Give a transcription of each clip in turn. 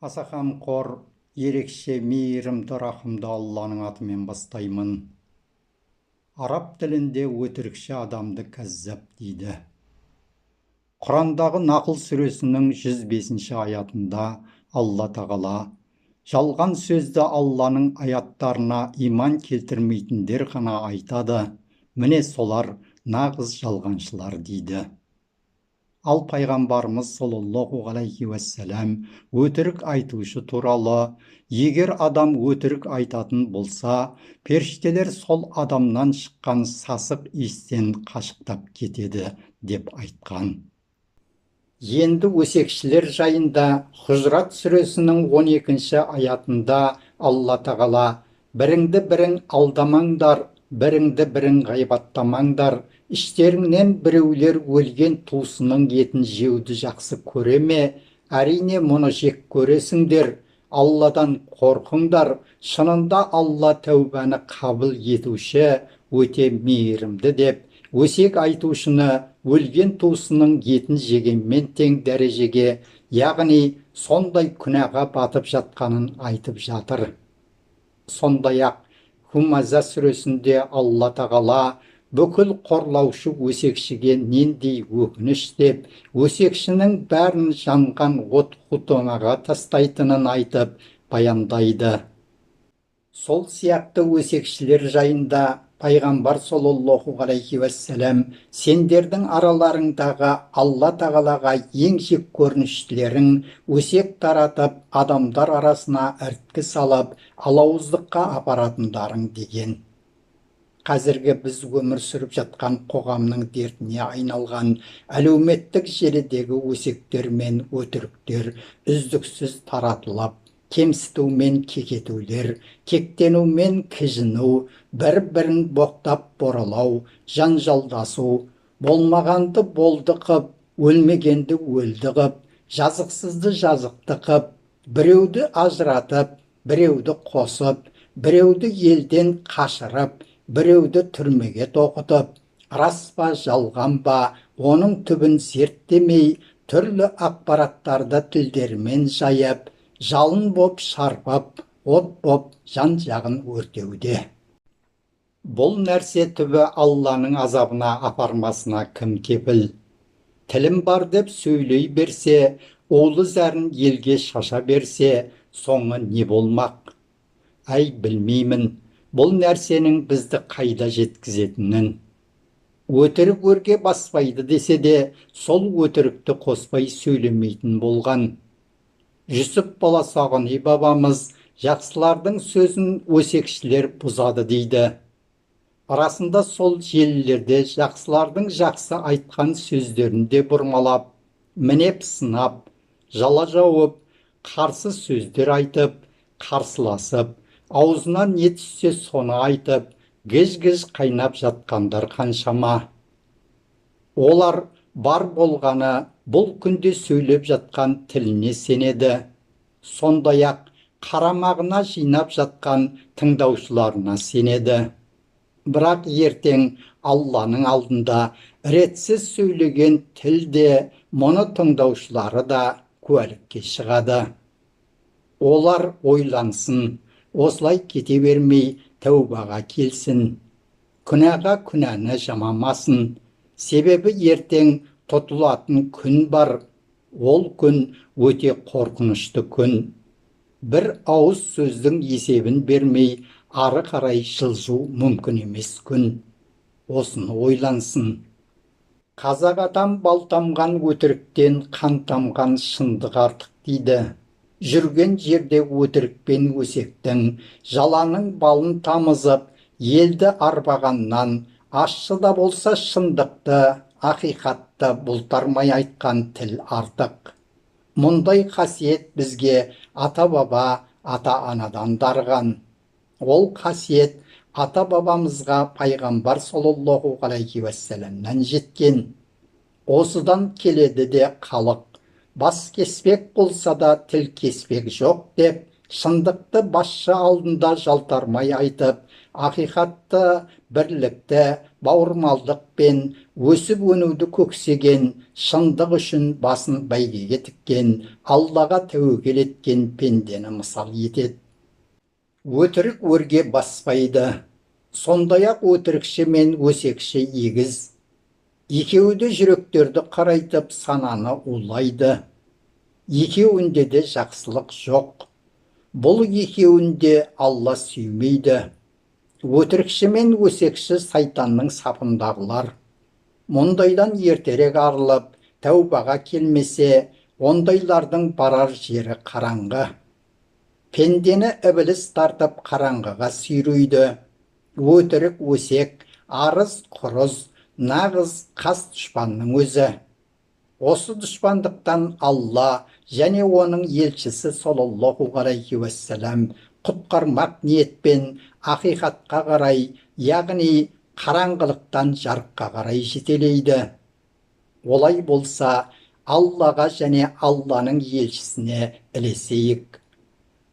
Аса қамқор, ерекше мейірімді рахымды Алланың атымен бастаймын. Араб тілінде өтірікші адамды кәззап дейді. Құрандағы Нақл сүресінің 105-ші аятында Алла тағала жалған сөзді Алланың аяттарына иман келтірмейтіндер ғана айтады. Міне солар нағыз жалғаншылар дейді. Ал пайғамбарымыз саллаллаху алейхи уассалам өтірік айтушы туралы: егер адам өтірік айтатын болса, періштелер сол адамнан шыққан сасық иістен қашықтап кетеді деп айтқан. Енді өсекшілер жайында Хұжрат сүресінің 12-ші аятында Алла тағала: біріңді бірің алдамаңдар, біріңді бірің ғайбаттамаңдар. Іштеріңнен біреулер өлген туысының етін жеуді жақсы көре ме? Әрине мұны жек көресіңдер. Алладан қорқыңдар. Шынында Алла тәубаны қабыл етуші, өте мейірімді деп, өсек айтушыны өлген туысының етін жегенмен тең дәрежеге, яғни сондай күнәға батып жатқанын айтып жатыр. Сондай-ақ Хумаза сүресінде Алла тағала бүкіл қорлаушы өсекшіге нендей өкініш деп, өсекшінің бәрін жанған от құтонаға тастайтынын айтып баяндайды. Сол сияқты өсекшілер жайында пайғамбар саллаллаху алейхи уассалам: сендердің араларыңдағы Алла тағалаға ең жек көрініштілерің өсек таратып, адамдар арасына іріткі салып, алауыздыққа апаратындарың деген. Қазіргі біз өмір сүріп жатқан қоғамның дертіне айналған әлеуметтік желідегі өсектер мен өтіріктер үздіксіз таратылып, кемсіту мен кекетулер, кектену мен кіжіну, бір-бірін боқтап боралау, жанжалдасу, болмағанды болды қып, өлмегенді өлді қып, жазықсызды жазықты қып, біреуді ажыратып, біреуді қосып, біреуді елден қашырып, біреуді түрмеге тоқытып, рас па жалған ба, оның түбін зерттемей, түрлі ақпараттарды тілдермен жайып, жалын боп шарпып, от боп жан-жағын өртеуде. Бұл нәрсе түбі Алланың азабына апармасына кім кепіл? Тілім бар деп сөйлей берсе, улы зәрін елге шаша берсе, соңы не болмақ? Әй, білмеймін бұл нәрсенің бізді қайда жеткізетінін. Өтірік өрге баспайды десе де, сол өтірікті қоспай сөйлемейтін болған. Жүсіп баласағұни бабамыз жақсылардың сөзін өсекшілер бұзады дейді. Арасында сол желілерде жақсылардың жақсы айтқан сөздерінде бұрмалап, мінеп сынап, жала жауып, қарсы сөздер айтып, қарсыласып, аузына не түссе соны айтып, гіж-гіж қайнап жатқандар қаншама. Олар бар болғаны бұл күнде сөйлеп жатқан тіліне сенеді. Сондай-ақ қарамағына жинап жатқан тыңдаушыларына сенеді. Бірақ ертең Алланың алдында ретсіз сөйлеген тілде, мұны тыңдаушылары да куәлікке шығады. Олар ойлансын, осылай кете бермей тәубаға келсін. Күнәға күнәні жамамасын. Себебі ертең тұтылатын күн бар. Ол күн өте қорқынышты күн. Бір ауыз сөздің есебін бермей, ары қарай жылжу мүмкін емес күн. Осыны ойлансын. Қазақ атам балтамған өтіріктен қан тамған шындық артық дейді. Жүрген жерде өтірікпен өсектің, жаланың балын тамызып, елді арбағаннан, ащы да болса шындықты, ақиқатты бұлтармай айтқан тіл артық. Мұндай қасиет бізге ата-баба, ата-анадан дарған. Ол қасиет ата-бабамызға пайғамбар саллаллаху алейхи уассаламнан жеткен. Осыдан келеді де халық: бас кеспек болса да тіл кеспек жоқ деп, шындықты басшы алдында жалтармай айтып, ақиқатты бірлікті, бауырмалдықпен өсіп-өнуді көксеген, шындық үшін басын бәйгеге тіккен, Аллаға тәуекел еткен пендені мысал етеді. Өтірік өрге баспайды, сондай-ақ өтірікші мен өсекші егіз. Екеуі де жүректерді қарайтып сананы улайды. Екеуінде де жақсылық жоқ. Бұл екеуінде Алла сүймейді. Өтірікші мен өсекші сайтанның сапындағылар. Мұндайдан ертерек арылып, тәубаға келмесе, ондайлардың барар жері қараңғы. Пендені ібіліс тартып қараңғыға сүйрейді. Өтірік өсек, арыз құрыз, нағыз қас дұшпанның өзі. Осы дұшпандықтан Алла және оның елшісі саллаллаху алейхи уассалам құтқармақ ниетпен ақиқатқа қарай, яғни қараңғылықтан жарыққа қарай жетелейді. Олай болса, Аллаға және Алланың елшісіне ілесейік.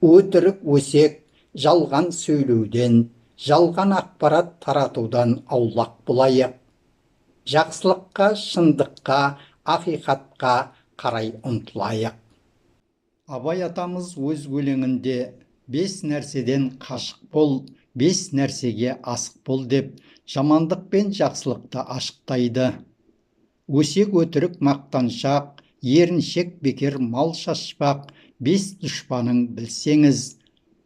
Өтірік өсек, жалған сөйлеуден, жалған ақпарат таратудан аулақ болайық. Жақсылыққа, шындыққа, ақиқатқа қарай ұмтылайық. Абай атамыз өз өлеңінде 5 нәрседен қашық бол, 5 нәрсеге асық бол деп жамандық пен жақсылықты ашықтайды. Өсек, өтірік, мақтаншақ, еріншек, бекер мал шашпақ 5 дұшпаның білсеңіз.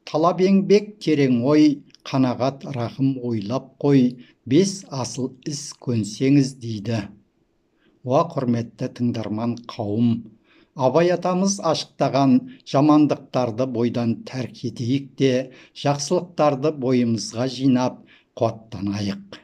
Талап еңбек, терең ой, қанағат, рахым ойлап қой, 5 асыл іс көнсеңіз дейді. Құрметті тыңдарман қауым, Абай атамыз ашықтаған жамандықтарды бойдан тәрк етейік те, жақсылықтарды бойымызға жинап қуаттанайық.